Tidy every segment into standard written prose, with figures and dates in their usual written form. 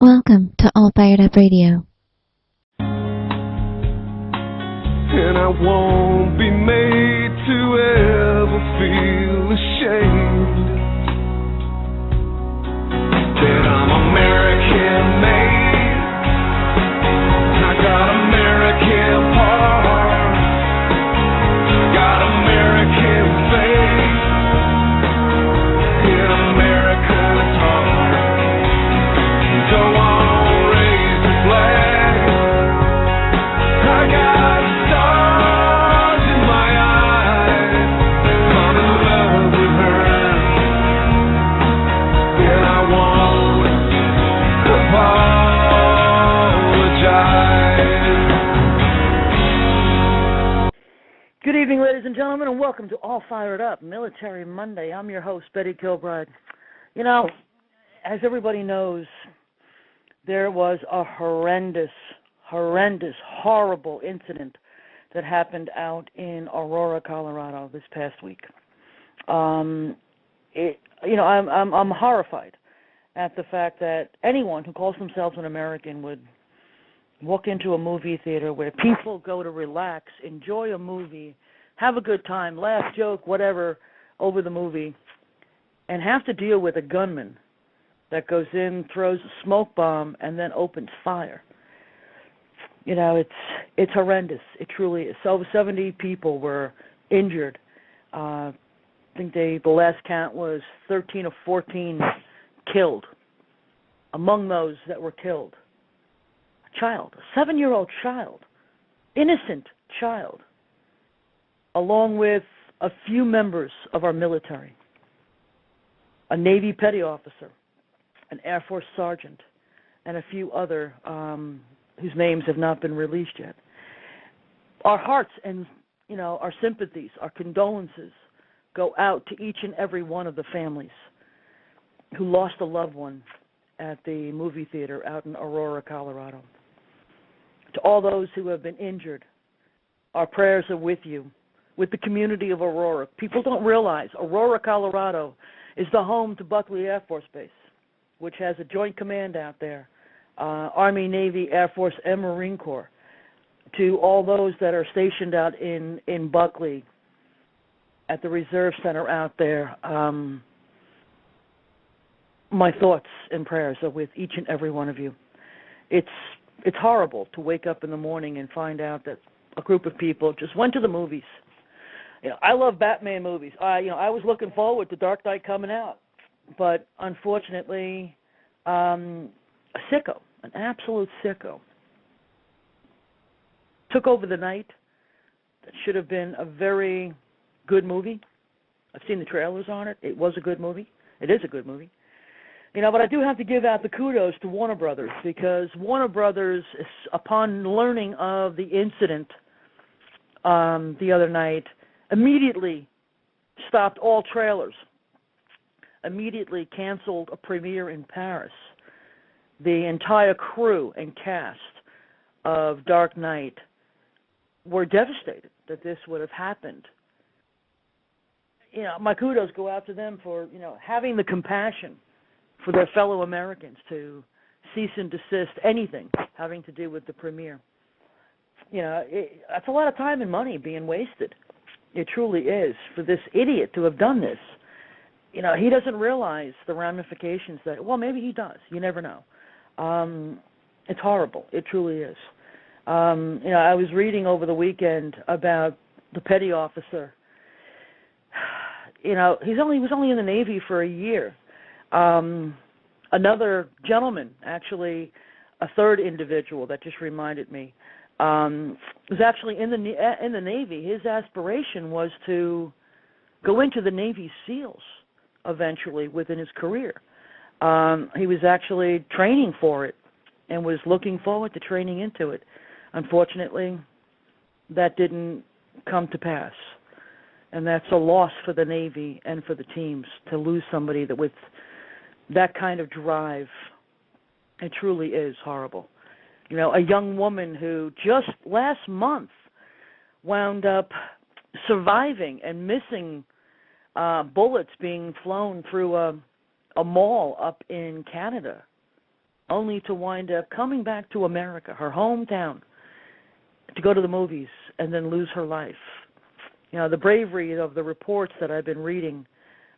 Welcome to All Fired Up Radio. And I won't be made to ever feel ashamed that I'm American made. I got American heart, got American faith, in America's heart. Don't want to raise the flag. I got stars in my eyes. I'm in love with her, and I won't apologize. Good evening, ladies and gentlemen, and welcome to All Fired Up Military Monday. I'm your host, Betty Kilbride. You know, as everybody knows, there was a horrendous, horrible incident that happened out in Aurora, Colorado this past week. I'm horrified at the fact that anyone who calls themselves an American would walk into a movie theater where people go to relax, enjoy a movie, have a good time, laugh, joke, whatever, over the movie, and have to deal with a gunman that goes in, throws a smoke bomb, and then opens fire. You know, it's horrendous. It truly is. Over 70 people were injured. I think the last count was 13 or 14 killed. Among those that were killed, a child, a 7-year-old child, innocent child, along with a few members of our military, a Navy petty officer, an Air Force sergeant, and a few other whose names have not been released yet. Our hearts and, our sympathies, our condolences go out to each and every one of the families who lost a loved one at the movie theater out in Aurora, Colorado. To all those who have been injured, our prayers are with you, with the community of Aurora. People don't realize Aurora, Colorado is the home to Buckley Air Force Base, which has a joint command out there, Army, Navy, Air Force, and Marine Corps. To all those that are stationed out in Buckley at the Reserve Center out there, my thoughts and prayers are with each and every one of you. It's horrible to wake up in the morning and find out that a group of people just went to the movies. I love Batman movies. I was looking forward to Dark Knight coming out, but unfortunately, a sicko, an absolute sicko, took over the night. That should have been a very good movie. I've seen the trailers on it. It was a good movie. It is a good movie. But I do have to give out the kudos to Warner Brothers, because Warner Brothers, upon learning of the incident the other night, immediately stopped all trailers, immediately canceled a premiere in Paris. The entire crew and cast of Dark Knight were devastated that this would have happened. My kudos go out to them for, having the compassion for their fellow Americans to cease and desist anything having to do with the premiere. That's a lot of time and money being wasted. It truly is, for this idiot to have done this. He doesn't realize the ramifications that, well, maybe he does. You never know. It's horrible. It truly is. I was reading over the weekend about the petty officer. He was only in the Navy for a year. Another gentleman, actually, a third individual that just reminded me, was actually in the Navy. His aspiration was to go into the Navy SEALs eventually within his career. He was actually training for it and was looking forward to training into it. Unfortunately, that didn't come to pass. And that's a loss for the Navy and for the teams to lose somebody that with that kind of drive. It truly is horrible. A young woman who just last month wound up surviving and missing bullets being flown through a mall up in Canada. only to wind up coming back to America, her hometown, to go to the movies and then lose her life. You know, the bravery of the reports that I've been reading,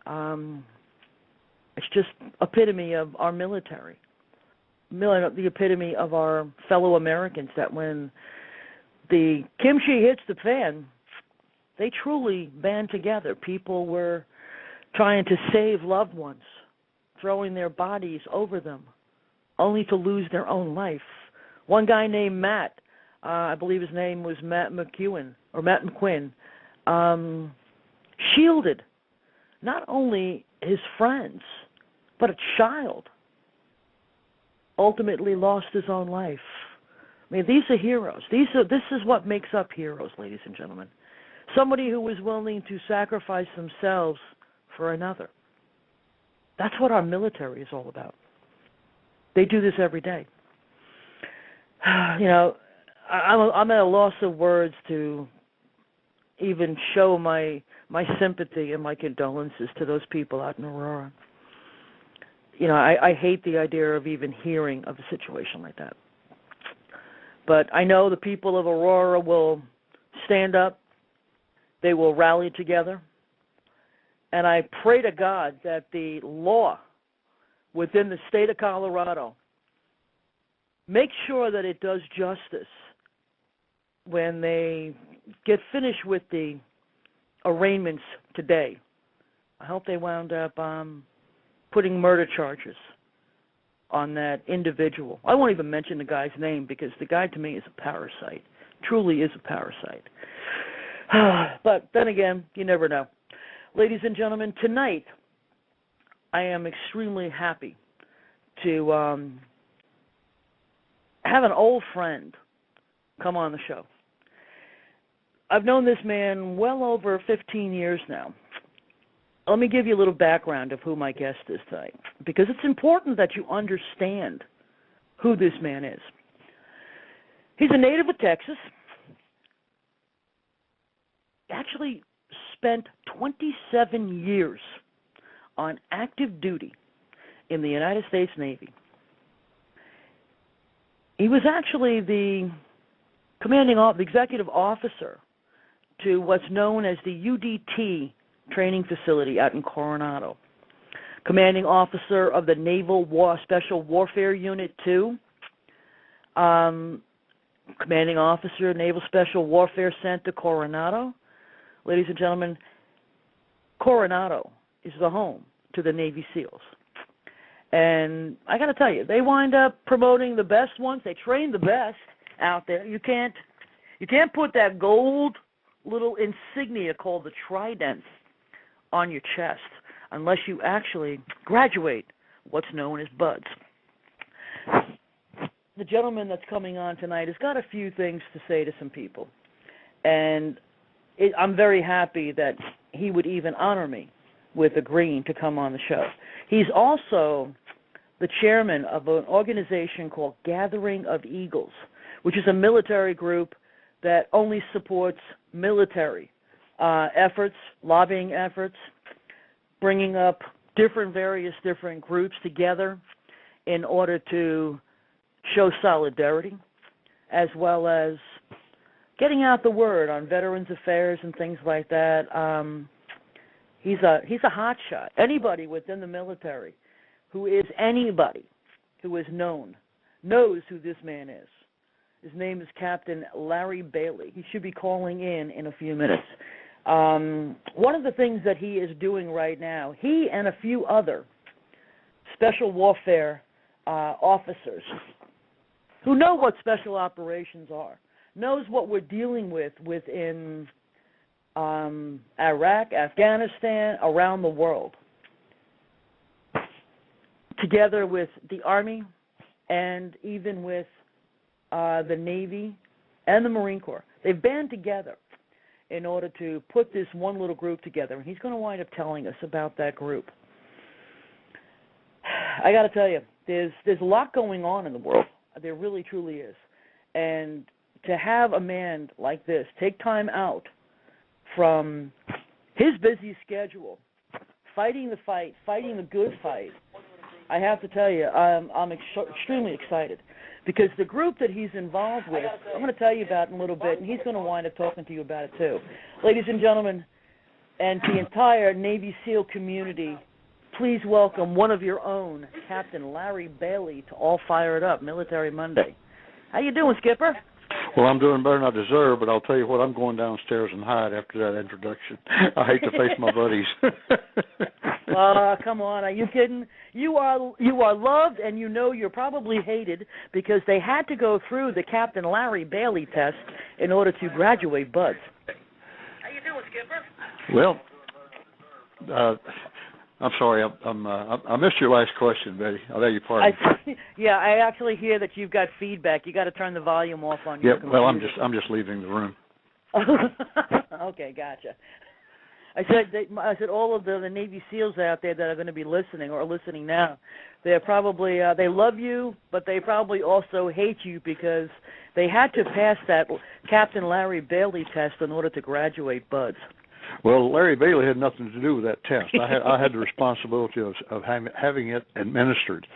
it's just epitome of our military, the epitome of our fellow Americans, that when the kimchi hits the fan, they truly band together. People were trying to save loved ones, throwing their bodies over them, only to lose their own life. One guy named Matt, I believe his name was Matt McQuinn, shielded not only his friends, but a child, ultimately lost his own life. I mean, these are heroes. This is what makes up heroes, ladies and gentlemen. Somebody who is willing to sacrifice themselves for another. That's what our military is all about. They do this every day. You know, I'm at a loss of words to even show my sympathy and my condolences to those people out in Aurora. You know, I hate the idea of even hearing of a situation like that. But I know the people of Aurora will stand up. They will rally together. And I pray to God that the law within the state of Colorado makes sure that it does justice when they get finished with the arraignments today. I hope they wound up putting murder charges on that individual. I won't even mention the guy's name because the guy to me is a parasite, truly is a parasite. But then again, you never know. Ladies and gentlemen, tonight I am extremely happy to have an old friend come on the show. I've known this man well over 15 years now. Let me give you a little background of who my guest is tonight, because it's important that you understand who this man is. He's a native of Texas. Actually spent 27 years on active duty in the United States Navy. He was actually the executive officer to what's known as the UDT training facility out in Coronado. Commanding officer of the Naval Special Warfare Unit 2. Commanding officer, Naval Special Warfare Center, Coronado. Ladies and gentlemen, Coronado is the home to the Navy SEALs. And I got to tell you, they wind up promoting the best ones. They train the best out there. You can't put that gold little insignia called the Trident on your chest unless you actually graduate what's known as BUDS. The gentleman that's coming on tonight has got a few things to say to some people, and I'm very happy that he would even honor me with agreeing to come on the show. He's also the chairman of an organization called Gathering of Eagles, which is a military group that only supports military efforts, lobbying efforts, bringing up various different groups together in order to show solidarity, as well as getting out the word on veterans affairs and things like that. He's a hotshot. Anybody within the military who is anybody who is knows who this man is. His name is Captain Larry Bailey. He should be calling in a few minutes. One of the things that he is doing right now, he and a few other special warfare officers who know what special operations are, knows what we're dealing with within Iraq, Afghanistan, around the world, together with the Army and even with the Navy and the Marine Corps. They've band together in order to put this one little group together, and he's going to wind up telling us about that group. I got to tell you, there's a lot going on in the world. There really, truly is. And to have a man like this take time out from his busy schedule, fighting the fight, fighting the good fight, I have to tell you, I'm extremely excited because the group that he's involved with, I'm going to tell you about in a little bit, and he's going to wind up talking to you about it too. Ladies and gentlemen, and the entire Navy SEAL community, please welcome one of your own, Captain Larry Bailey, to All Fired Up Military Monday. How you doing, Skipper? Well, I'm doing better than I deserve, but I'll tell you what, I'm going downstairs and hide after that introduction. I hate to face my buddies. Come on, are you kidding? You are loved, and you know you're probably hated because they had to go through the Captain Larry Bailey test in order to graduate BUD/S. How you doing, Skipper? Well, I'm sorry, I missed your last question, Betty. I beg your pardon. Yeah, I actually hear that you've got feedback. You got to turn the volume off on your computer. Well, I'm just leaving the room. Okay, gotcha. I said all of the Navy SEALs out there that are going to be listening or listening now, they're probably they love you, but they probably also hate you because they had to pass that Captain Larry Bailey test in order to graduate BUD/S. Well, Larry Bailey had nothing to do with that test. I had the responsibility of having it administered,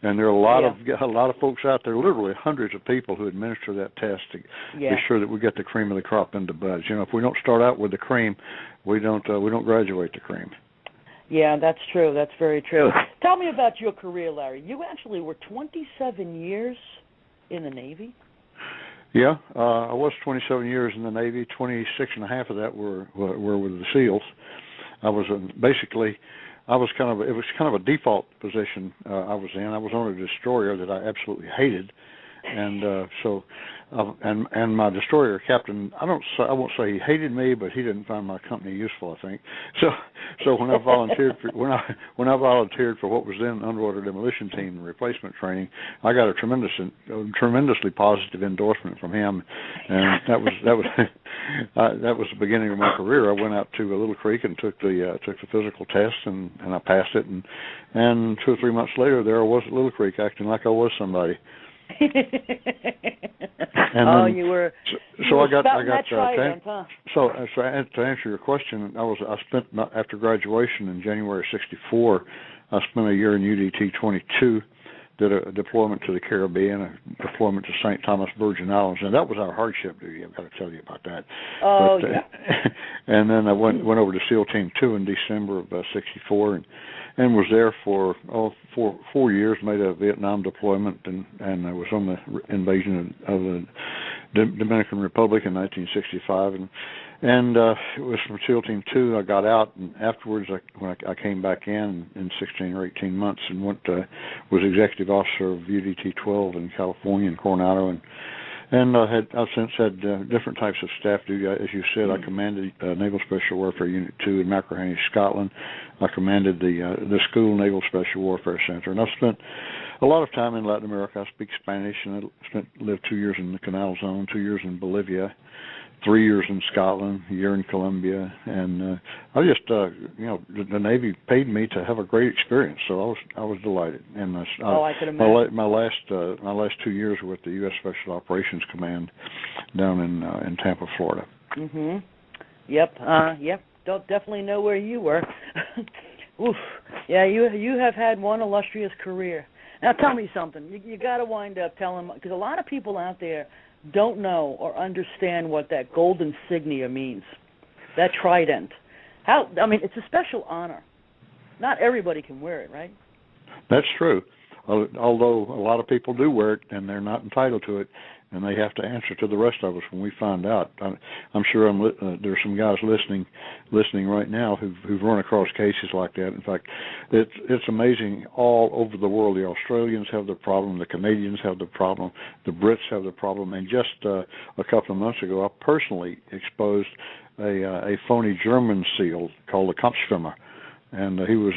and there are a lot of folks out there, literally hundreds of people who administer that test to be sure that we get the cream of the crop into BUD/S. You know, if we don't start out with the cream, we don't graduate the cream. Yeah, that's true. That's very true. Tell me about your career, Larry. You actually were 27 years in the Navy. Yeah, I was 27 years in the Navy. 26 and a half of that were with the SEALs. I was it was kind of a default position I was in. I was on a destroyer that I absolutely hated, and and my destroyer captain, I won't say he hated me, but he didn't find my company useful, I think. So when I volunteered for what was then underwater demolition team replacement training, I got a tremendously positive endorsement from him, and that was the beginning of my career. I went out to Little Creek and took the physical test, and I passed it, and 2 or 3 months later, there I was at Little Creek acting like I was somebody. You were. So I got So to answer your question, I spent after graduation in January '64. I spent a year in UDT 22. Did a deployment to the Caribbean, a deployment to St. Thomas Virgin Islands, and that was our hardship duty. I've got to tell you about that. And then I went over to SEAL Team 2 in December of '64, and was there for 4 years. Made a Vietnam deployment, and I was on the invasion of the Dominican Republic in 1965, and it was from SEAL Team 2. I got out, and afterwards, when I came back in 16 or 18 months, and was executive officer of UDT 12 in California and Coronado, and I've since had different types of staff duty. As you said, I commanded Naval Special Warfare Unit 2 in Machrihanish, Scotland. I commanded the School Naval Special Warfare Center, and I've spent a lot of time in Latin America. I speak Spanish, and I lived 2 years in the Canal Zone, 2 years in Bolivia, 3 years in Scotland, a year in Colombia, and I just, the Navy paid me to have a great experience, so I was delighted. And I could imagine. My last 2 years were with the U.S. Special Operations Command down in Tampa, Florida. Mhm. Yep. Don't definitely know where you were. Oof. Yeah, you have had one illustrious career. Now tell me something. You got to wind up telling, because a lot of people out there don't know or understand what that gold insignia means, that trident. It's a special honor. Not everybody can wear it, right? That's true. Although a lot of people do wear it, and they're not entitled to it, and they have to answer to the rest of us when we find out. I'm sure there's some guys listening right now who've run across cases like that. In fact, it's amazing all over the world. The Australians have the problem, the Canadians have the problem, the Brits have the problem, and just a couple of months ago, I personally exposed a phony German SEAL called the Kampfschwimmer. And he was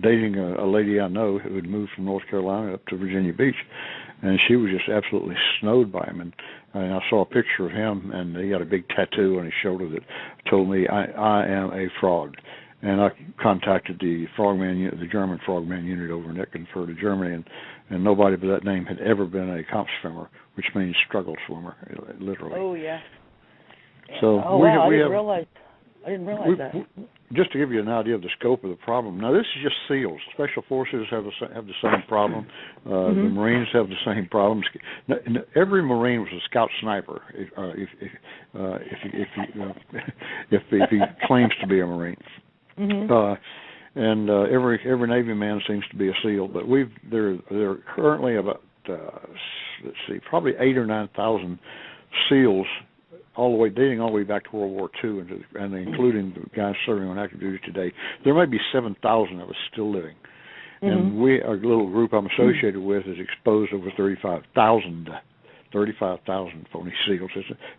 dating a lady I know who had moved from North Carolina up to Virginia Beach, and she was just absolutely snowed by him. And I saw a picture of him, and he had a big tattoo on his shoulder that told me, I am a frog. And I contacted the German Frogman unit over in Eckernförde, Germany, and nobody by that name had ever been a Kampfschwimmer, which means struggle swimmer, literally. Oh, yeah. So I didn't realize. I didn't realize that. Just to give you an idea of the scope of the problem. Now, this is just SEALs. Special Forces have the same problem. The Marines have the same problems. Every Marine was a scout sniper. If he claims to be a Marine, and every Navy man seems to be a SEAL. But there are currently about probably 8,000 or 9,000 SEALs, dating all the way back to World War II, and including the guys serving on active duty today. There may be 7,000 of us still living, and our little group I'm associated with is exposed over 35,000 phony SEALs.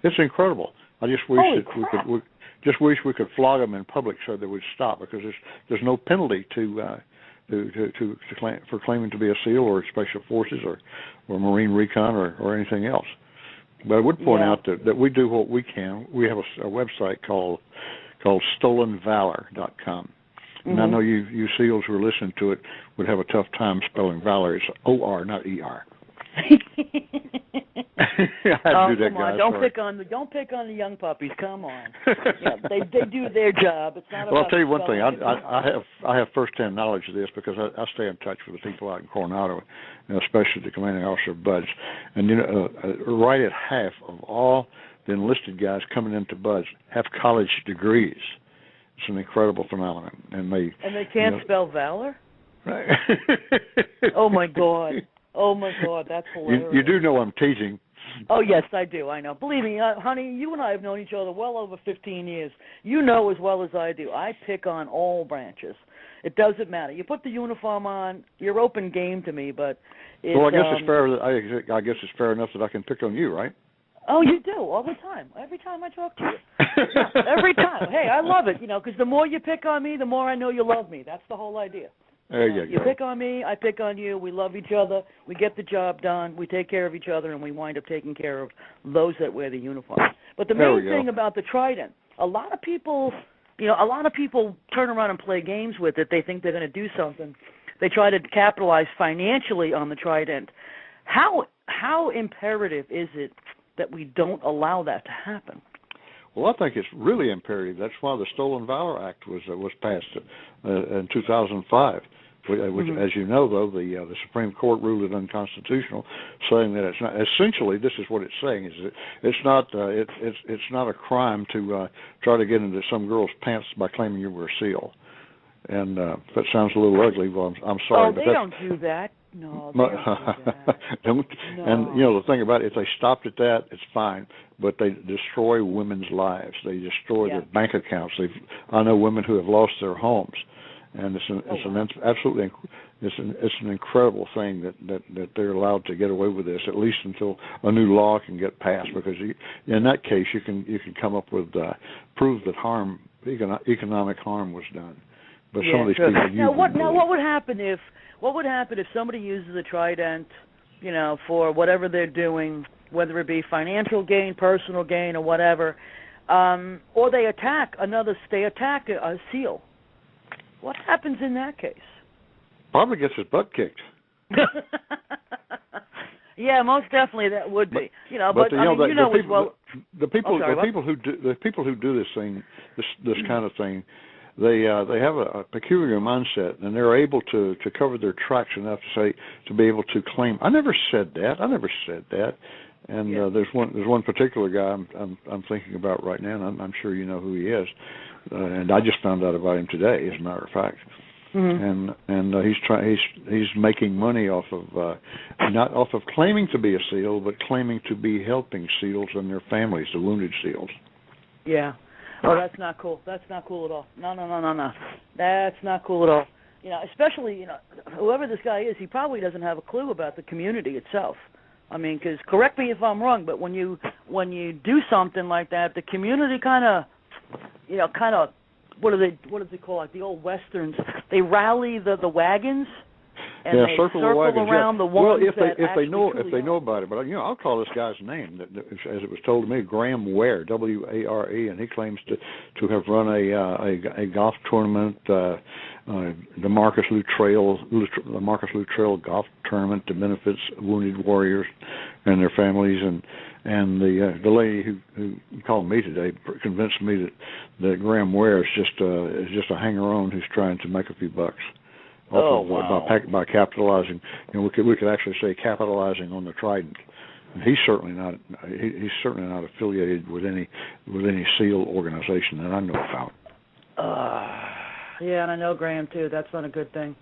It's incredible. I just wish we could flog them in public so they would stop, because there's no penalty for claiming to be a SEAL or Special Forces or Marine Recon or anything else. But I would point out that we do what we can. We have a website called StolenValor.com. And I know you SEALs who are listening to it would have a tough time spelling valor. It's O-R, not E-R. Come on! Don't pick on the young puppies. Come on. They do their job. It's not. Well, I'll tell you one thing. I have firsthand knowledge of this because I stay in touch with the people out in Coronado, especially the commanding officer of BUD/S. And right at half of all the enlisted guys coming into BUD/S have college degrees. It's an incredible phenomenon, and they can't spell valor. Right. Oh my God! Oh my God! That's hilarious. You do know I'm teasing. Oh, yes, I do. I know. Believe me, honey, you and I have known each other well over 15 years. You know as well as I do. I pick on all branches. It doesn't matter. You put the uniform on, you're open game to me, but well, I guess it's fair. I guess it's fair enough that I can pick on you, right? Oh, you do, all the time. Every time I talk to you. Every time. Hey, I love it, because the more you pick on me, the more I know you love me. That's the whole idea. There you go. You pick on me, I pick on you, we love each other, we get the job done, we take care of each other, and we wind up taking care of those that wear the uniform. But the main thing about the Trident, a lot of people turn around and play games with it. They think they're going to do something. They try to capitalize financially on the Trident. How imperative is it that we don't allow that to happen? Well, I think it's really imperative. That's why the Stolen Valor Act was passed in 2005. Which, as you know, though, the Supreme Court ruled it unconstitutional, saying that it's not. Essentially, this is what it's saying: is it's not a crime to try to get into some girl's pants by claiming you were a SEAL. And if that sounds a little ugly, well, I'm sorry. Oh, they don't do that. No, they don't do that. And the thing about it, if they stopped at that, it's fine. But they destroy women's lives. They destroy their bank accounts. I know women who have lost their homes. And it's an incredible thing that they're allowed to get away with this, at least until a new law can get passed. Because in that case, you can come up with prove that economic harm was done. But some of these people what would happen if somebody uses a Trident, for whatever they're doing, whether it be financial gain, personal gain, or whatever, or they attack a SEAL? What happens in that case? Probably gets his butt kicked. Yeah, most definitely that would be. The people who do this thing, this kind of thing, they have a peculiar mindset, and they're able to cover their tracks enough to be able to claim. I never said that. And there's one particular guy I'm thinking about right now, and I'm sure you know who he is. And I just found out about him today, as a matter of fact. And he's making money off of not off of claiming to be a SEAL, but claiming to be helping SEALs and their families, the wounded SEAls. Yeah. Oh, that's not cool. That's not cool at all. No. That's not cool at all. Especially whoever this guy is, he probably doesn't have a clue about the community itself. I mean, because correct me if I'm wrong, but when you do something like that, the community kind of what do they call, like the old westerns? They rally the wagons, and they circle the wagons, around the ones if they know about it. But I'll call this guy's name, as it was told to me, Graham Ware, W-A-R-E, and he claims to have run a golf tournament, the Marcus Luttrell golf tournament, that benefits wounded warriors and their families, and the lady who called me today convinced me that Graham Ware is just a hanger-on who's trying to make a few bucks. Wow. By capitalizing, we could actually say capitalizing on the Trident. And he's certainly not affiliated with any SEAL organization that I know about. Yeah, and I know Graham too. That's not a good thing.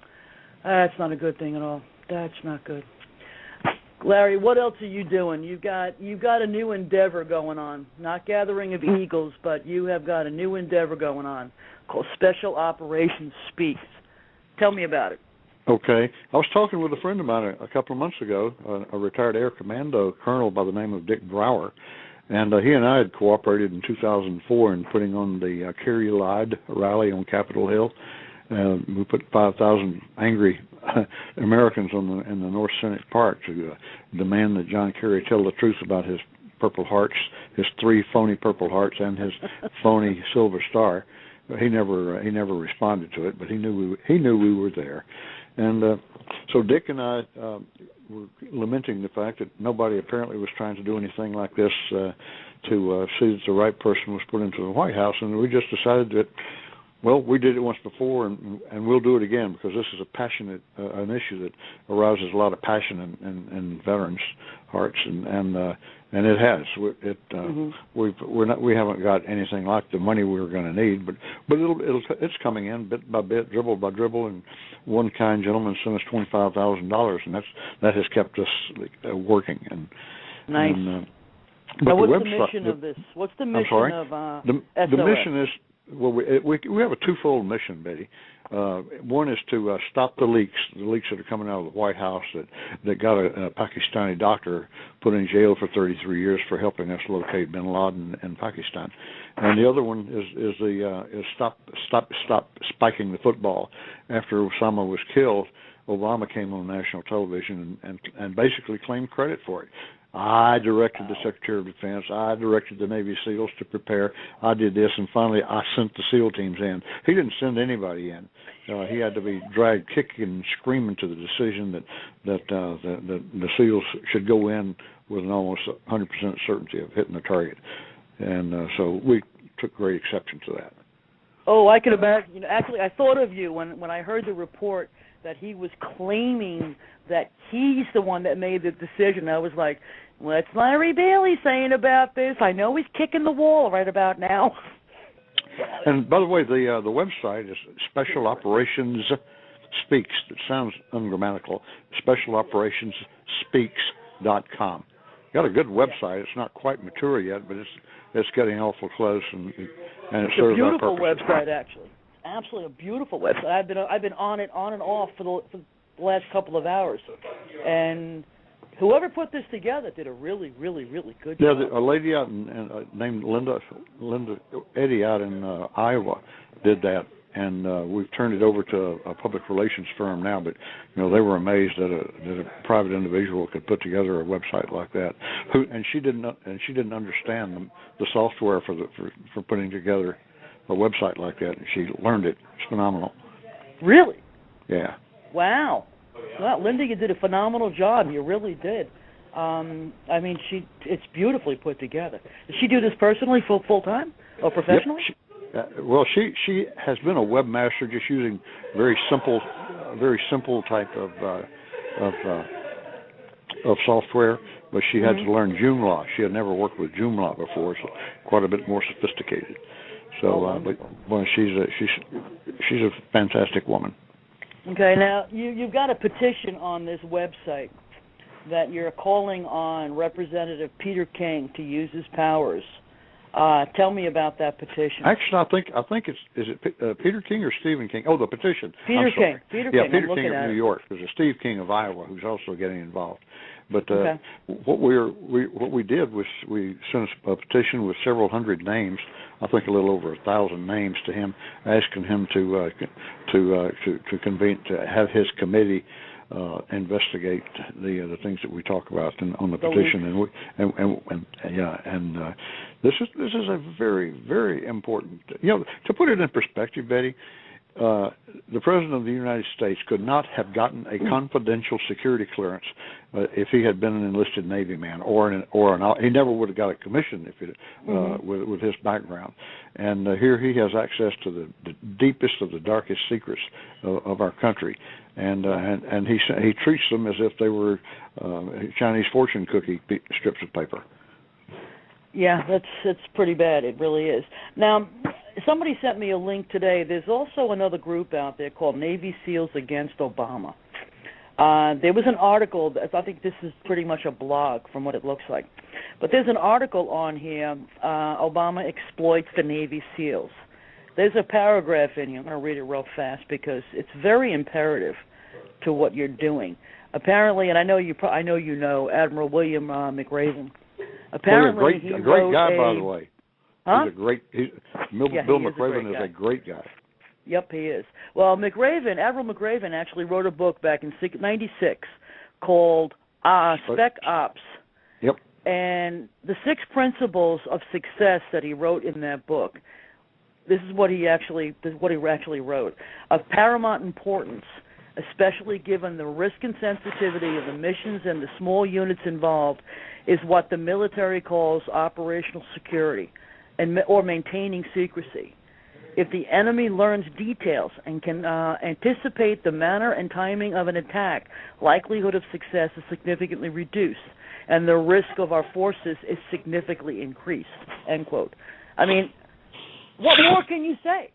That's not a good thing at all. That's not good. Larry, what else are you doing? You've got a new endeavor going on. Not Gathering of Eagles, but you have got a new endeavor going on called Special Operations Speaks. Tell me about it. Okay. I was talking with a friend of mine a couple of months ago, a retired Air Commando colonel by the name of Dick Brower, and he and I had cooperated in 2004 in putting on the Carry You Lied rally on Capitol Hill. We put 5,000 angry Americans in the North Senate Park to demand that John Kerry tell the truth about his Purple Hearts, his 3 phony Purple Hearts, and his phony Silver Star. He never responded to it, but he knew we were there, and so Dick and I were lamenting the fact that nobody apparently was trying to do anything like this to see that the right person was put into the White House, and we just decided that, well, we did it once before, and we'll do it again because this is an issue that arouses a lot of passion in veterans' hearts, and it has. We haven't got anything like the money we were going to need, but it's coming in bit by bit, dribble by dribble, and one kind gentleman sent us $25,000, and that has kept us working. And nice. But what's the mission of this? What's the mission of the SOS? mission is, well, we have a twofold mission, Betty. One is to stop the leaks that are coming out of the White House that got a Pakistani doctor put in jail for 33 years for helping us locate Bin Laden in Pakistan, and the other one is stop spiking the football. After Osama was killed, Obama came on national television and basically claimed credit for it. I directed the Secretary of Defense. I directed the Navy SEALs to prepare. I did this, and finally I sent the SEAL teams in. He didn't send anybody in. He had to be dragged kicking and screaming to the decision that the SEALs should go in with an almost 100% certainty of hitting the target. And so we took great exception to that. Oh, I could imagine. Actually, I thought of you when I heard the report that he was claiming that he's the one that made the decision. I was like, what's Larry Bailey saying about this? I know he's kicking the wall right about now. And by the way, the website is Special Operations Speaks. It sounds ungrammatical. Special Operations Speaks.com. Got a good website. It's not quite mature yet, but it's getting awful close, and it serves our purpose. It's a beautiful website, actually. Absolutely a beautiful website. I've been on it on and off for the last couple of hours, and whoever put this together did a really, really, really good job. Yeah, a lady out named Linda Eddy out in Iowa did that, and we've turned it over to a public relations firm now. But they were amazed that a private individual could put together a website like that. And she didn't understand the software for putting together a website like that, and she learned it. It's phenomenal. Really? Yeah. Wow. Well, Linda, you did a phenomenal job. You really did. I mean, it's beautifully put together. Does she do this personally, full time or professionally? Yep. She has been a webmaster, just using very simple type of software. But she had to learn Joomla. She had never worked with Joomla before, so quite a bit more sophisticated. So, but she's a fantastic woman. Okay, now you've got a petition on this website that you're calling on Representative Peter King to use his powers. Tell me about that petition. Actually, I think is it Peter King or Stephen King? Oh, the petition. Peter King. Peter King of New York. There's a Steve King of Iowa who's also getting involved. But what we did was we sent a petition with several hundred names. I think a little over 1,000 names to him, asking him to convene, to have his committee investigate the things that we talk about on the petition, and this is a very, very important. To put it in perspective, Betty, the President of the United States could not have gotten a confidential security clearance if he had been an enlisted Navy man, he never would have got a commission if it, with his background. And here he has access to the deepest of the darkest secrets of our country, and he treats them as if they were Chinese fortune cookie strips of paper. Yeah, it's pretty bad. It really is. Now, somebody sent me a link today. There's also another group out there called Navy SEALs Against Obama. There was an article, I think this is pretty much a blog from what it looks like, but there's an article on here, Obama exploits the Navy SEALs. There's a paragraph in here. I'm going to read it real fast because it's very imperative to what you're doing. Apparently, and I know you know Admiral William McRaven. Apparently, a great guy, by the way. Huh? Bill McRaven is a great guy. Yep, he is. Well, Admiral McRaven actually wrote a book back in '96 called Spec Ops. Yep. And the 6 principles of success that he wrote in that book, this is what he actually wrote, of paramount importance, especially given the risk and sensitivity of the missions and the small units involved, is what the military calls operational security or maintaining secrecy. If the enemy learns details and can anticipate the manner and timing of an attack, likelihood of success is significantly reduced, and the risk of our forces is significantly increased, end quote. I mean, what more can you say?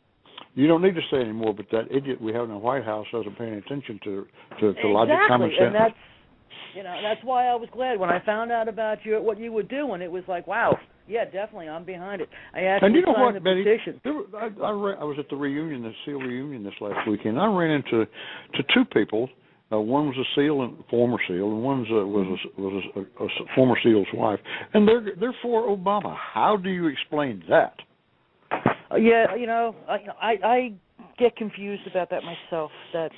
You don't need to say anymore, but that idiot we have in the White House isn't paying attention to logic, common sense. And that's why I was glad when I found out about what you were doing. It was like, wow, yeah, definitely, I'm behind it. I actually signed the petition. I was at the reunion, the SEAL reunion this last weekend. I ran into 2 people. One was a SEAL, and former SEAL, and one was a former SEAL's wife, and they're for Obama. How do you explain that? Yeah, I get confused about that myself. That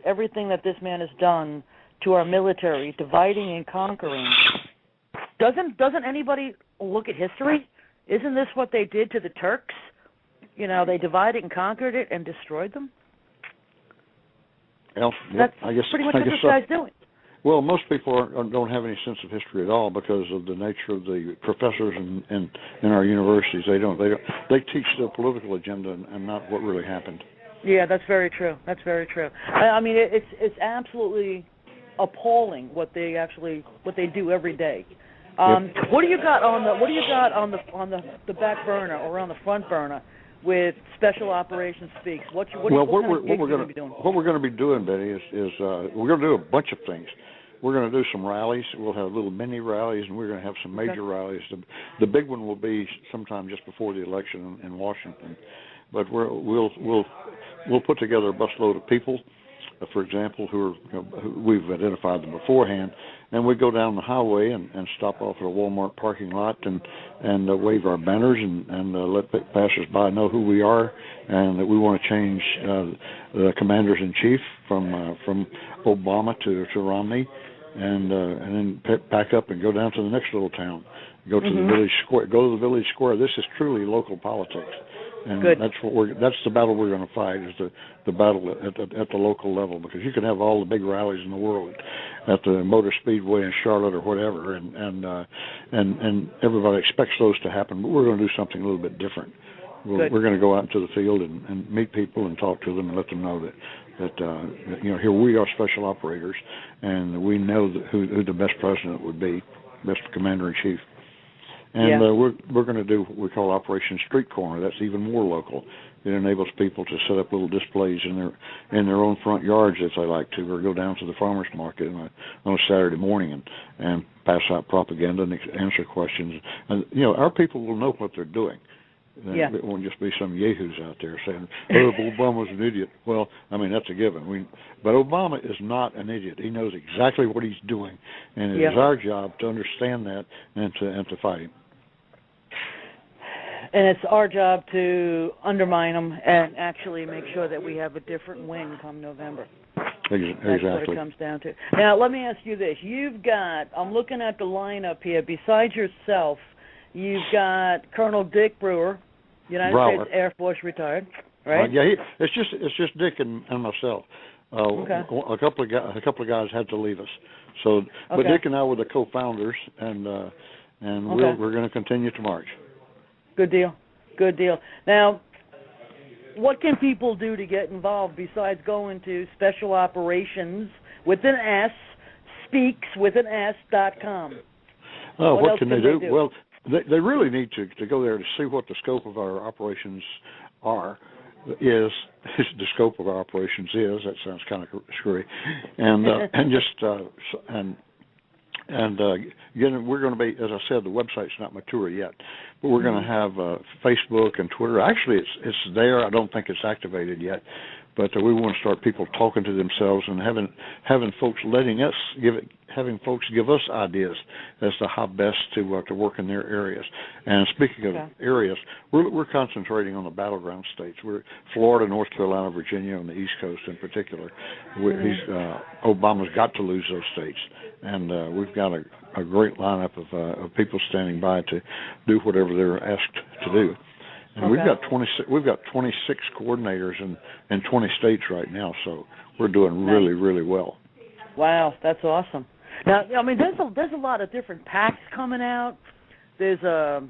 everything that this man has done to our military, dividing and conquering. Doesn't anybody look at history? Isn't this what they did to the Turks? They divided and conquered it and destroyed them. Well, that's I guess, pretty much what this guy's doing. Well, most people don't have any sense of history at all because of the nature of the professors in our universities. They teach the political agenda and not what really happened. Yeah, that's very true. That's very true. I mean, it's absolutely appalling what they do every day. Yep. What do you got on the back burner or on the front burner with Special Operations Speaks? What we're going to be doing, Betty, is we're going to do a bunch of things. We're going to do some rallies. We'll have little mini rallies, and we're going to have some major rallies. The big one will be sometime just before the election in Washington. But we'll put together a busload of people, for example, who we've identified them beforehand, and we go down the highway and stop off at a Walmart parking lot and wave our banners and let passers-by know who we are and that we want to change the commanders-in-chief from Obama to Romney, and then pack up and go down to the next little town, go to the village square. Go to the village square. This is truly local politics. And Good. that's the battle we're going to fight, is the battle at the local level, because you can have all the big rallies in the world at the Motor Speedway in Charlotte or whatever, and everybody expects those to happen, but we're going to do something a little bit different. We're going to go out into the field and meet people and talk to them and let them know that here we are special operators, and we know who the best president would be, best commander-in-chief. And we're going to do what we call Operation Street Corner. That's even more local. It enables people to set up little displays in their own front yards if they like to, or go down to the farmers market on a Saturday morning and pass out propaganda and answer questions. And our people will know what they're doing. It won't just be some yahoos out there saying, "Oh, Obama's an idiot." Well, I mean, that's a given. But Obama is not an idiot. He knows exactly what he's doing, and it is our job to understand that and to fight him. And it's our job to undermine them and actually make sure that we have a different win come November. Exactly. That's what it comes down to. Now, let me ask you this. I'm looking at the lineup here. Besides yourself, you've got Colonel Dick Brewer, United States Air Force retired. right? Yeah, it's just Dick and myself. Okay. A couple of guys had to leave us. So, but Okay. Dick and I were the co-founders, and Okay. we're going to continue to march. Good deal. Good deal. Now, what can people do to get involved besides going to Special Operations with an S, speakswithanas.com? What What else can can they they do? do? Well, they really need to go there to see what the scope of our operations is the scope of our operations is. That sounds kind of screwy, and again, we're going to be, as I said, the website's not mature yet, but we're going to have Facebook and Twitter. Actually, it's there. I don't think it's activated yet, but we want to start people talking to themselves and having folks having folks give us ideas as to how best to work in their areas. And speaking of areas, we're concentrating on the battleground states. We're Florida, North Carolina, Virginia, on the East Coast in particular. Obama's got to lose those states, and we've got a great lineup of people standing by to do whatever they're asked to do. And we've got 26 coordinators in 20 states right now, so we're doing really, really well. Wow, that's awesome. Now, I mean, there's a lot of different packs coming out. There's a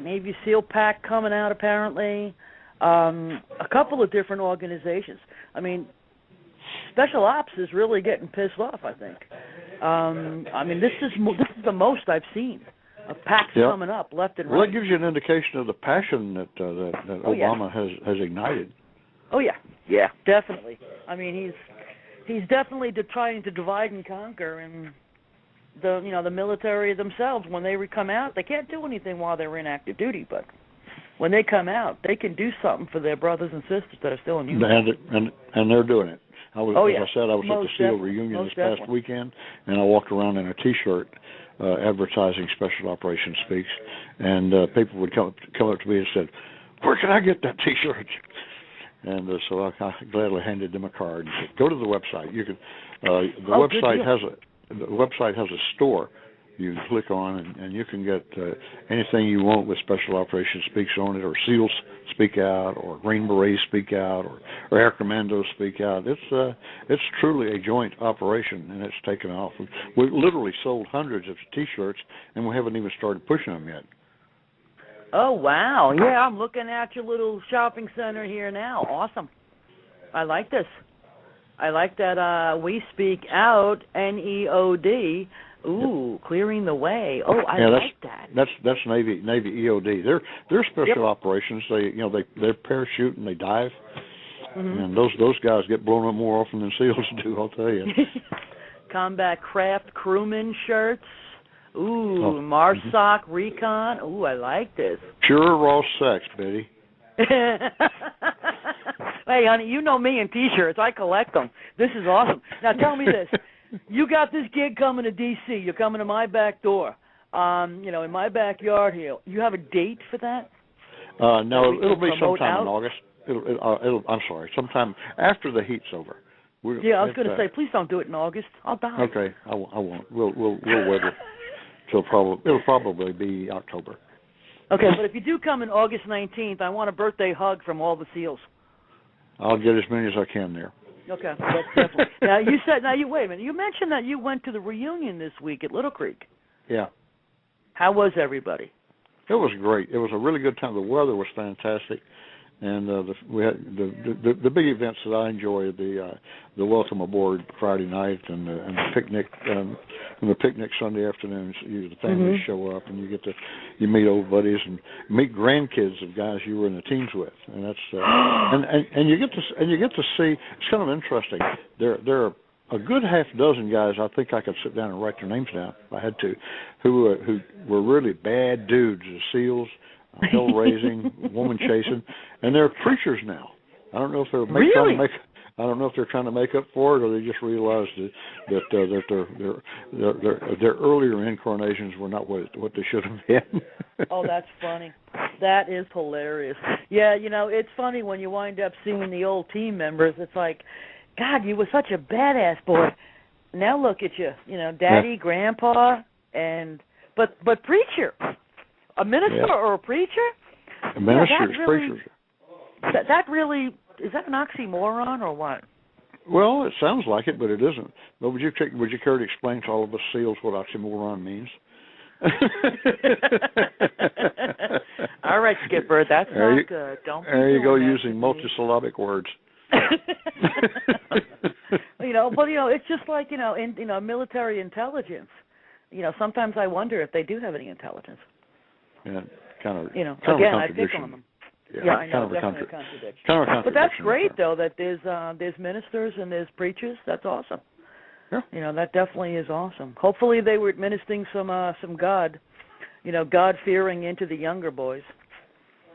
Navy SEAL pack coming out apparently. A couple of different organizations. I mean, Special Ops is really getting pissed off, I think. I mean, this is the most I've seen of packs coming up left and right. Well, that gives you an indication of the passion that Obama has ignited. Oh yeah, definitely. I mean, he's definitely trying to divide and conquer, and the military themselves, when they come out, they can't do anything while they're in active duty, but when they come out, they can do something for their brothers and sisters that are still in uniform. And they're doing it. As I said, I was at the SEAL reunion this past weekend, and I walked around in a T-shirt advertising Special Operations Speaks, and people would come up to me and said, "Where can I get that T-shirt?" And so I gladly handed them a card and said, "Go to the website. You can. The website has a store you can click on, and you can get anything you want with Special Operations Speaks on it, or SEALs Speak Out, or Green Berets Speak Out, or Air Commandos Speak Out. It's truly a joint operation, and it's taken off. We literally sold hundreds of T-shirts, and we haven't even started pushing them yet. Oh, wow. Yeah, I'm looking at your little shopping center here now. Awesome. I like this. I like that we speak out, NEOD. Ooh, clearing the way. Oh, I like that. That's Navy EOD. They're special operations. They parachute and they dive, and those guys get blown up more often than SEALs do. I'll tell you. Combat Craft Crewman shirts. Ooh, MARSOC Recon. Ooh, I like this. Pure raw sex, Betty. Hey, honey, you know me in T-shirts. I collect them. This is awesome. Now, tell me this. You got this gig coming to D.C. You're coming to my back door, in my backyard here. You have a date for that? No, it'll be sometime in August. I'm sorry, sometime after the heat's over. I was going to say, please don't do it in August. I'll die. Okay, I won't. We'll wait it'll probably be October. Okay, but if you do come in August 19th, I want a birthday hug from all the SEALs. I'll get as many as I can there. Okay, that's definitely. Wait a minute. You mentioned that you went to the reunion this week at Little Creek. Yeah. How was everybody? It was great. It was a really good time. The weather was fantastic, and we had the big events that I enjoy: the welcome aboard Friday night and the picnic and the picnic Sunday afternoons. The families show up, and you meet old buddies and meet grandkids of guys you were in the teams with, and that's and you get to see. It's kind of interesting. There are a good half dozen guys. I think I could sit down and write their names down if I had to, who were really bad dudes, SEALs, hell raising, woman chasing, and they're preachers now. I don't know if they're trying to make up for it, or they just realized that their earlier incarnations were not what they should have been. Oh, that's funny. That is hilarious. Yeah, it's funny when you wind up seeing the old team members. It's like, God, you were such a badass boy. Now look at you, Daddy, Grandpa, but preacher, a minister or a preacher. A minister is preachers. That really, is that an oxymoron or what? Well, it sounds like it, but it isn't. But would you care to explain to all of us SEALs what oxymoron means? All right, Skipper, that's not good. Don't be there you go, doing that using to me. multisyllabic words. But it's just like in military intelligence. Sometimes I wonder if they do have any intelligence. Yeah, kind of. Again, of a I pick on them. Yeah, I know, kind of definitely a a contradiction. Kind of a But that's contradiction great, there. though, that there's ministers and there's preachers. That's awesome. Yeah. That definitely is awesome. Hopefully, they were administering some God, God-fearing into the younger boys.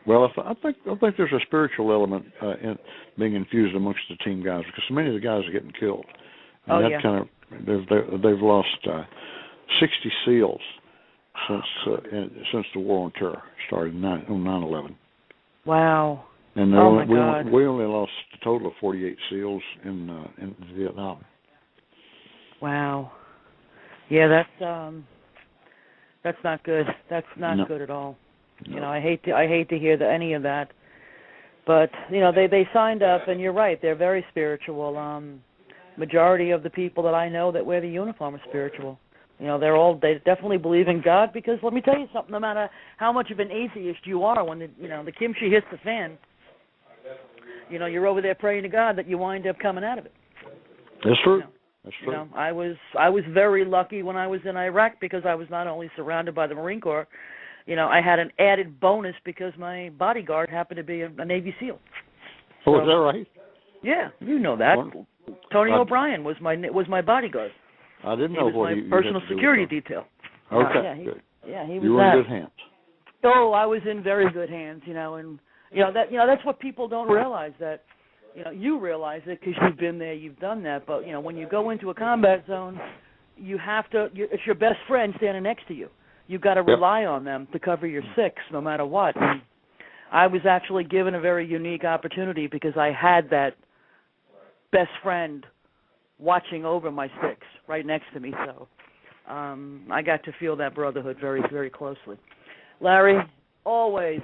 Well, I think there's a spiritual element in being infused amongst the team guys, because so many of the guys are getting killed. And that kind of they've lost 60 SEALs since the War on Terror started on 9/11. And Wow. My God. we only lost a total of 48 SEAls in Vietnam. Wow. Yeah, that's not good. That's not good at all. No. I hate to hear any of that. But they signed up, and you're right. They're very spiritual. Majority of the people that I know that wear the uniform are spiritual. They definitely believe in God, because let me tell you something. No matter how much of an atheist you are, when the kimchi hits the fan, you're over there praying to God that you wind up coming out of it. That's true. That's true. I was very lucky when I was in Iraq, because I was not only surrounded by the Marine Corps. I had an added bonus because my bodyguard happened to be a Navy SEAL. So, is that right? Yeah, you know that. Wonderful. Tony O'Brien was my bodyguard. I didn't He know was what my he personal had to do security with detail. Okay, Good. Yeah, he was you were that. in good hands. Oh, I was in very good hands. And that's what people don't realize, that you realize it because you've been there, you've done that. But when you go into a combat zone, you have to. It's your best friend standing next to you. You've got to rely on them to cover your six, no matter what. And I was actually given a very unique opportunity, because I had that best friend watching over my six right next to me. So I got to feel that brotherhood very, very closely. Larry, always,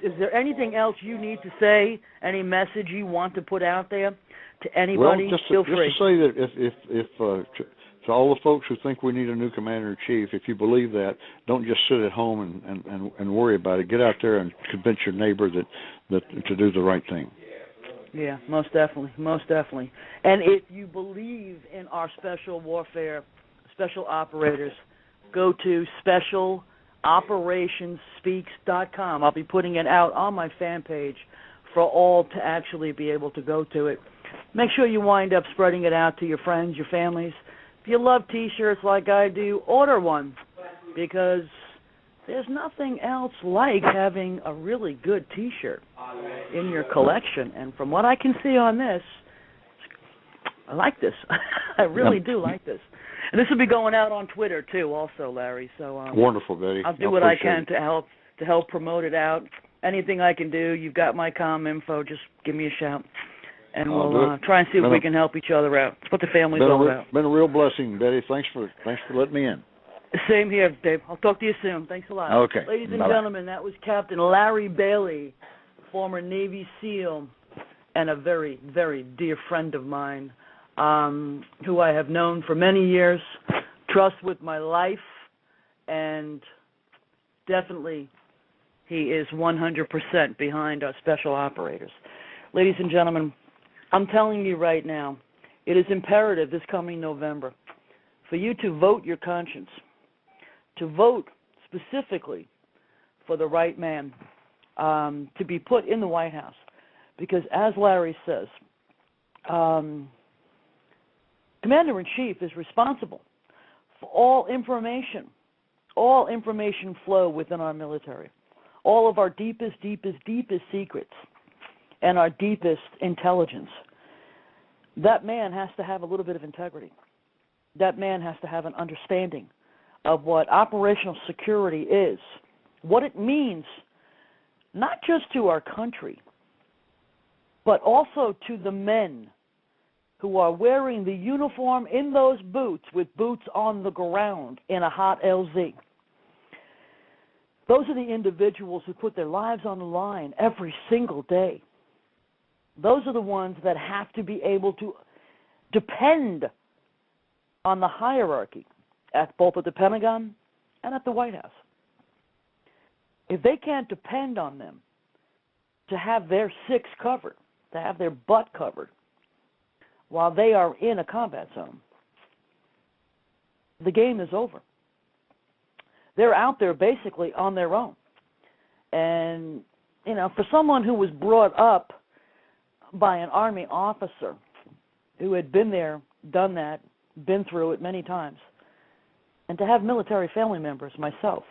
is there anything else you need to say, any message you want to put out there to anybody? Well, Feel free. just to say that if to all the folks who think we need a new commander-in-chief, if you believe that, don't just sit at home and worry about it. Get out there and convince your neighbor that to do the right thing. Yeah, most definitely. And if you believe in our special warfare, special operators, go to specialoperationsspeaks.com. I'll be putting it out on my fan page for all to actually be able to go to it. Make sure you wind up spreading it out to your friends, your families. If you love T-shirts like I do, order one, because there's nothing else like having a really good T-shirt in your collection. And from what I can see on this, I like this. I really do like this. And this will be going out on Twitter too, also, Larry. So wonderful, Betty. I'll do what I can to help promote it out. Anything I can do, you've got my comm info. Just give me a shout, and we'll try and see if we can help each other out. It's what the family's all about. Been a real blessing, Betty. Thanks for letting me in. Same here, Dave. I'll talk to you soon. Thanks a lot. Okay. Ladies and Bye-bye. gentlemen, that was Captain Larry Bailey, former Navy SEAL, and a very, very dear friend of mine, who I have known for many years, trust with my life, and definitely he is 100% behind our special operators. Ladies and gentlemen, I'm telling you right now, it is imperative this coming November for you to vote your conscience, to vote specifically for the right man to be put in the White House. Because as Larry says, Commander-in-Chief is responsible for all information flow within our military, all of our deepest secrets and our deepest intelligence. That man has to have a little bit of integrity. That man has to have an understanding of what operational security is, what it means, not just to our country, but also to the men who are wearing the uniform in those boots, with boots on the ground in a hot LZ. Those are the individuals who put their lives on the line every single day. Those are the ones that have to be able to depend on the hierarchy at both at the Pentagon and at the White House. If they can't depend on them to have their six covered, to have their butt covered, while they are in a combat zone, the game is over. They're out there basically on their own. And, you know, for someone who was brought up by an Army officer who had been there, done that, been through it many times, and to have military family members, myself,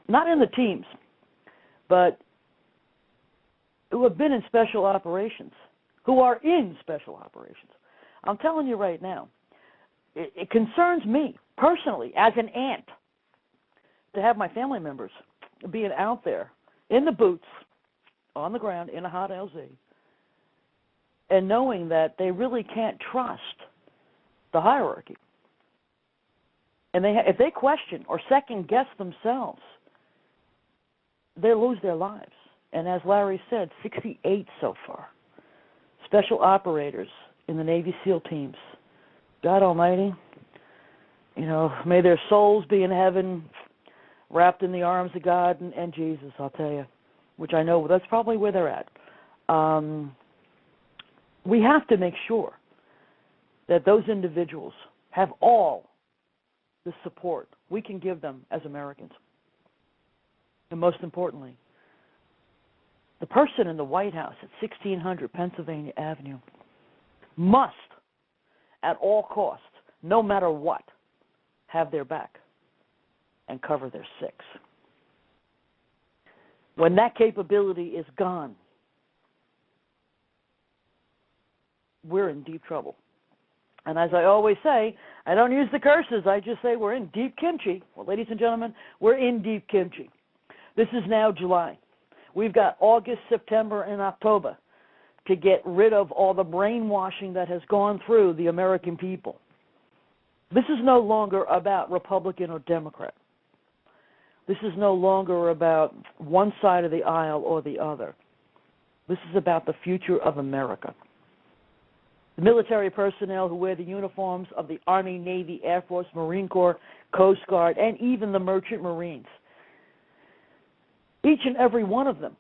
not in the teams, but who have been in special operations, who are in special operations. I'm telling you right now, it concerns me personally as an aunt to have my family members being out there in the boots, on the ground, in a hot LZ, and knowing that they really can't trust the hierarchy. And if they question or second guess themselves, they'll lose their lives. And as Larry said, 68 so far. Special operators in the Navy SEAL teams. God Almighty, you know, may their souls be in heaven, wrapped in the arms of God and Jesus, I'll tell you, which I know that's probably where they're at. We have to make sure that those individuals have all the support we can give them as Americans. And most importantly, the person in the White House at 1600 Pennsylvania Avenue must, at all costs, no matter what, have their back and cover their six. When that capability is gone, we're in deep trouble. And as I always say, I don't use the curses, I just say we're in deep kimchi. Well, ladies and gentlemen, we're in deep kimchi. This is now July. We've got August, September, and October to get rid of all the brainwashing that has gone through the American people. This is no longer about Republican or Democrat. This is no longer about one side of the aisle or the other. This is about the future of America. The military personnel who wear the uniforms of the Army, Navy, Air Force, Marine Corps, Coast Guard, and even the Merchant Marines, each and every one of them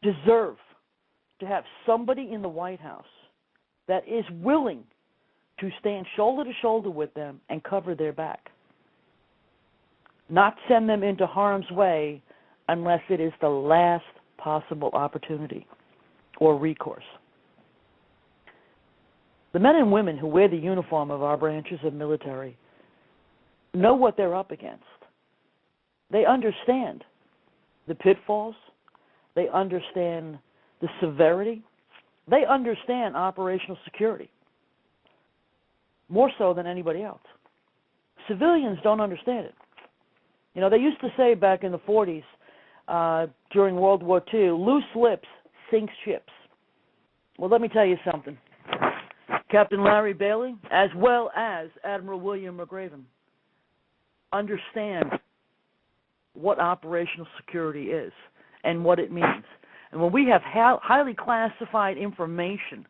deserve to have somebody in the White House that is willing to stand shoulder to shoulder with them and cover their back. Not send them into harm's way unless it is the last possible opportunity or recourse. The men and women who wear the uniform of our branches of military know what they're up against. They understand the pitfalls. They understand the severity. They understand operational security more so than anybody else. Civilians don't understand it. You know, they used to say back in the 40s during World War II, loose lips sink ships. Well, let me tell you something. Captain Larry Bailey, as well as Admiral William McRaven, understand what operational security is and what it means. And when we have highly classified information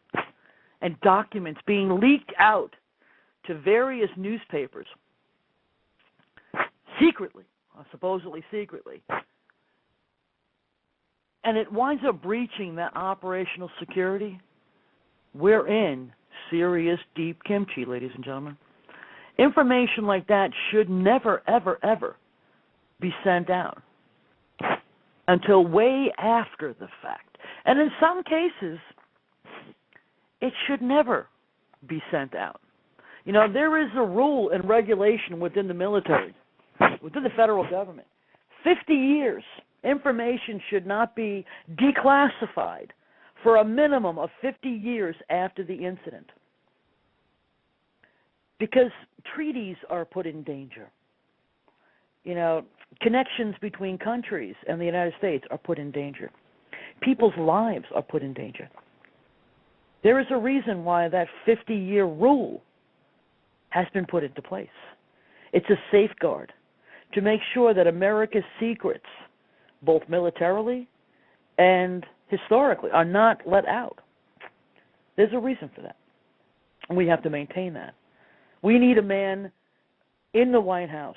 and documents being leaked out to various newspapers, secretly, or supposedly secretly, and it winds up breaching that operational security, we're in serious deep kimchi, ladies and gentlemen. Information like that should never, ever, ever be sent out until way after the fact. And in some cases, it should never be sent out. You know, there is a rule and regulation within the military, within the federal government. 50 years, information should not be declassified for a minimum of 50 years after the incident, because treaties are put in danger. You know, connections between countries and the United States are put in danger. People's lives are put in danger. There is a reason why that 50-year rule has been put into place. It's a safeguard to make sure that America's secrets, both militarily and historically, are not let out. There's a reason for that. And we have to maintain that. We need a man in the White House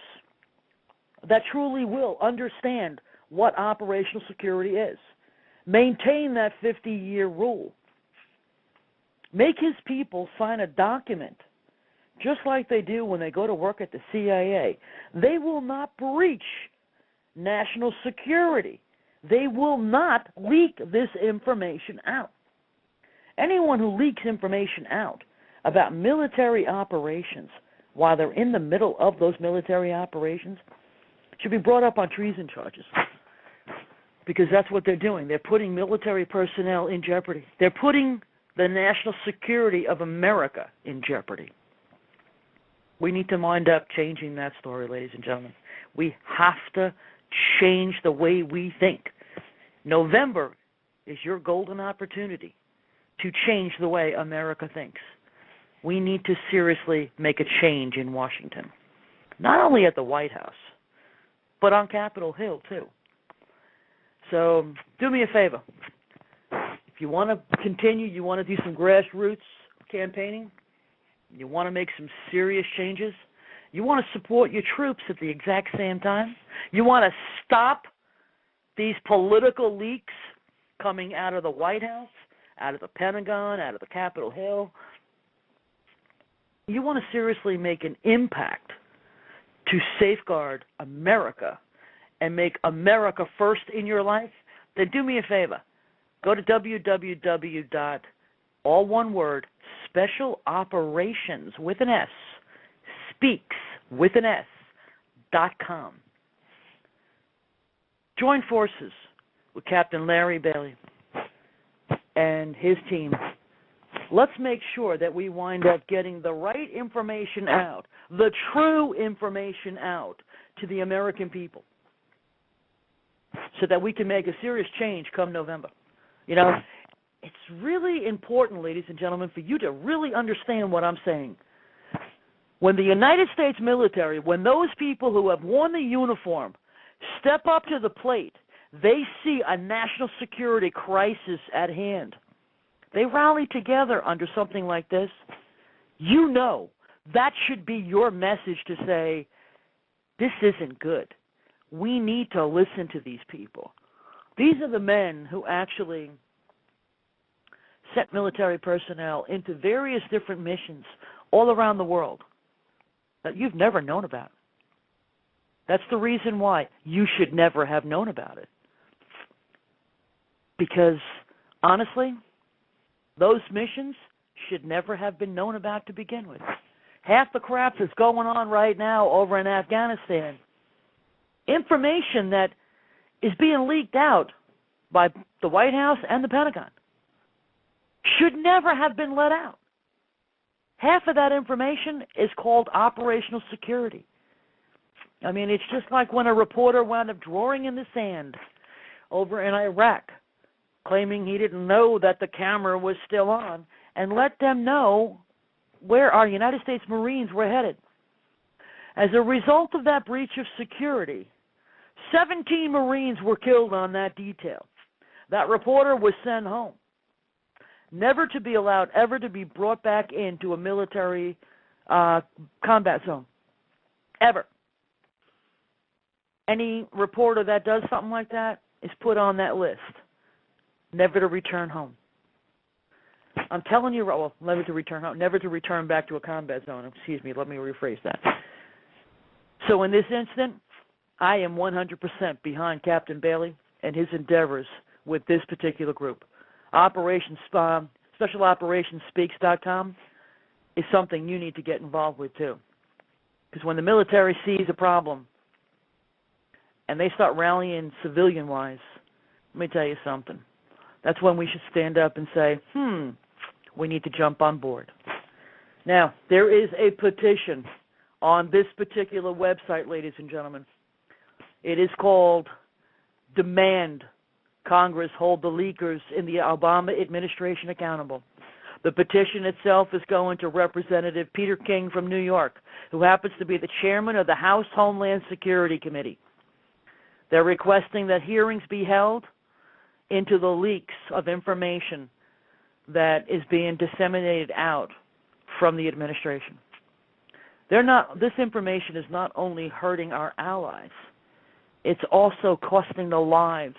that truly will understand what operational security is. Maintain that 50-year rule. Make his people sign a document, just like they do when they go to work at the CIA. They will not breach national security. They will not leak this information out. Anyone who leaks information out about military operations while they're in the middle of those military operations should be brought up on treason charges, because that's what they're doing. They're putting military personnel in jeopardy. They're putting the national security of America in jeopardy. We need to wind up changing that story, ladies and gentlemen. We have to change the way we think. November is your golden opportunity to change the way America thinks. We need to seriously make a change in Washington, not only at the White House, but on Capitol Hill, too. So do me a favor. If you want to continue, you want to do some grassroots campaigning, you want to make some serious changes, you want to support your troops at the exact same time, you want to stop these political leaks coming out of the White House, out of the Pentagon, out of the Capitol Hill, you want to seriously make an impact to safeguard America and make America first in your life, then do me a favor. Go to www. all one word, Special Operations with an S, speaks with an S.com. Join forces with Captain Larry Bailey and his team. Let's make sure that we wind up getting the right information out, the true information out to the American people, so that we can make a serious change come November. You know, it's really important, ladies and gentlemen, for you to really understand what I'm saying. When the United States military, when those people who have worn the uniform step up to the plate, they see a national security crisis at hand. They rally together under something like this. You know, that should be your message to say, this isn't good. We need to listen to these people. These are the men who actually sent military personnel into various different missions all around the world that you've never known about. That's the reason why you should never have known about it. Because, honestly, those missions should never have been known about to begin with. Half the crap that's going on right now over in Afghanistan, information that is being leaked out by the White House and the Pentagon, should never have been let out. Half of that information is called operational security. I mean, it's just like when a reporter wound up drawing in the sand over in Iraq, claiming he didn't know that the camera was still on, and let them know where our United States Marines were headed. As a result of that breach of security, 17 Marines were killed on that detail. That reporter was sent home, never to be allowed ever to be brought back into a military combat zone, ever. Any reporter that does something like that is put on that list, never to return home. I'm telling you, well, never to return home, never to return back to a combat zone. Excuse me, let me rephrase that. So in this instant, I am 100% behind Captain Bailey and his endeavors with this particular group. SpecialOperationsSpeaks.com is something you need to get involved with too. Because when the military sees a problem and they start rallying civilian-wise, let me tell you something. That's when we should stand up and say, we need to jump on board. Now, there is a petition on this particular website, ladies and gentlemen. It is called Demand Congress Hold the Leakers in the Obama Administration Accountable. The petition itself is going to Representative Peter King from New York, who happens to be the chairman of the House Homeland Security Committee. They're requesting that hearings be held into the leaks of information that is being disseminated out from the administration. This information is not only hurting our allies, it's also costing the lives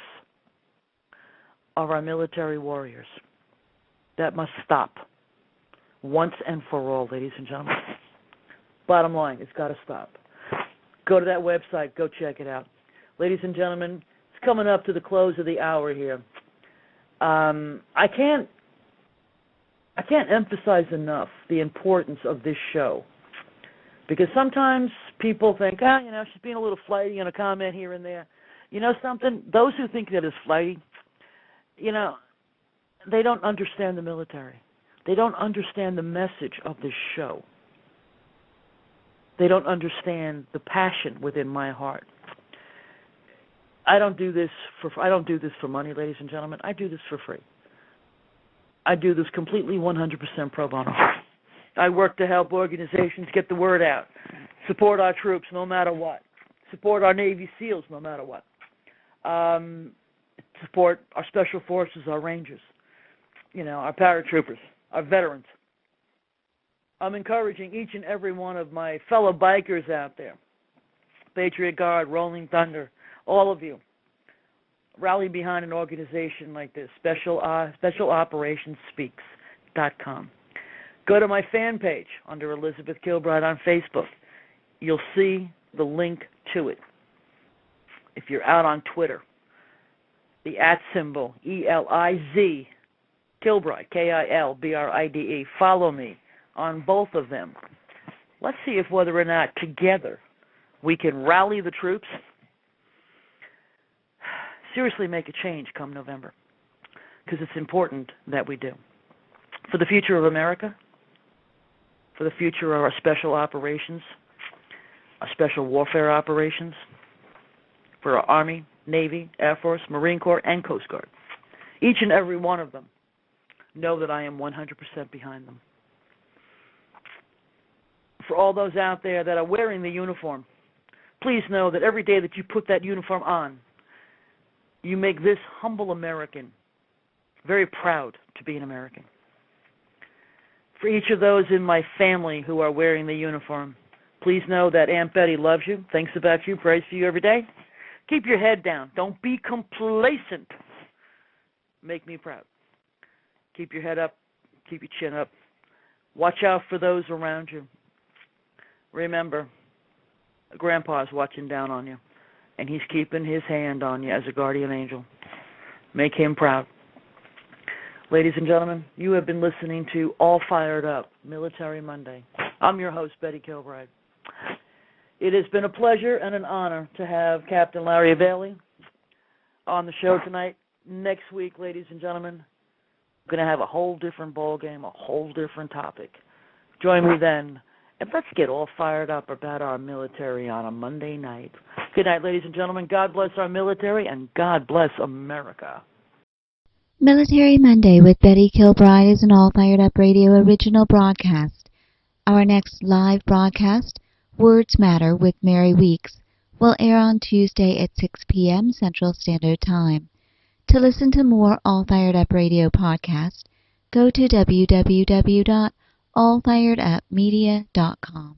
of our military warriors. That must stop once and for all, ladies and gentlemen. Bottom line, it's got to stop. Go to that website, go check it out. Ladies and gentlemen, it's coming up to the close of the hour here. I can't emphasize enough the importance of this show, because sometimes people think, she's being a little flighty on a comment here and there. You know something? Those who think that is flighty, they don't understand the military. They don't understand the message of this show. They don't understand the passion within my heart. I don't do this for money, ladies and gentlemen. I do this for free. I do this completely 100% pro bono. I work to help organizations get the word out, support our troops no matter what, support our Navy SEALs no matter what, support our Special Forces, our Rangers, our paratroopers, our veterans. I'm encouraging each and every one of my fellow bikers out there, Patriot Guard, Rolling Thunder, all of you, rally behind an organization like this, SpecialOperationsSpeaks.com. Go to my fan page under Elizabeth Kilbride on Facebook. You'll see the link to it. If you're out on Twitter, the @ ELIZ, Kilbride, KILBRIDE. Follow me on both of them. Let's see if whether or not together we can rally the troops, seriously make a change come November, because it's important that we do. For the future of America, for the future of our special operations, our special warfare operations, for our Army, Navy, Air Force, Marine Corps, and Coast Guard. Each and every one of them know that I am 100% behind them. For all those out there that are wearing the uniform, please know that every day that you put that uniform on, you make this humble American very proud to be an American. For each of those in my family who are wearing the uniform, please know that Aunt Betty loves you, thinks about you, prays for you every day. Keep your head down. Don't be complacent. Make me proud. Keep your head up. Keep your chin up. Watch out for those around you. Remember, Grandpa's watching down on you, and he's keeping his hand on you as a guardian angel. Make him proud. Ladies and gentlemen, you have been listening to All Fired Up, Military Monday. I'm your host, Betty Kilbride. It has been a pleasure and an honor to have Captain Larry Bailey on the show tonight. Next week, ladies and gentlemen, we're going to have a whole different ball game, a whole different topic. Join me then, and let's get all fired up about our military on a Monday night. Good night, ladies and gentlemen. God bless our military, and God bless America. Military Monday with Betty Kilbride is an All Fired Up Radio original broadcast. Our next live broadcast, Words Matter with Mary Weeks, will air on Tuesday at 6 p.m. Central Standard Time. To listen to more All Fired Up Radio podcasts, go to www.allfiredupmedia.com.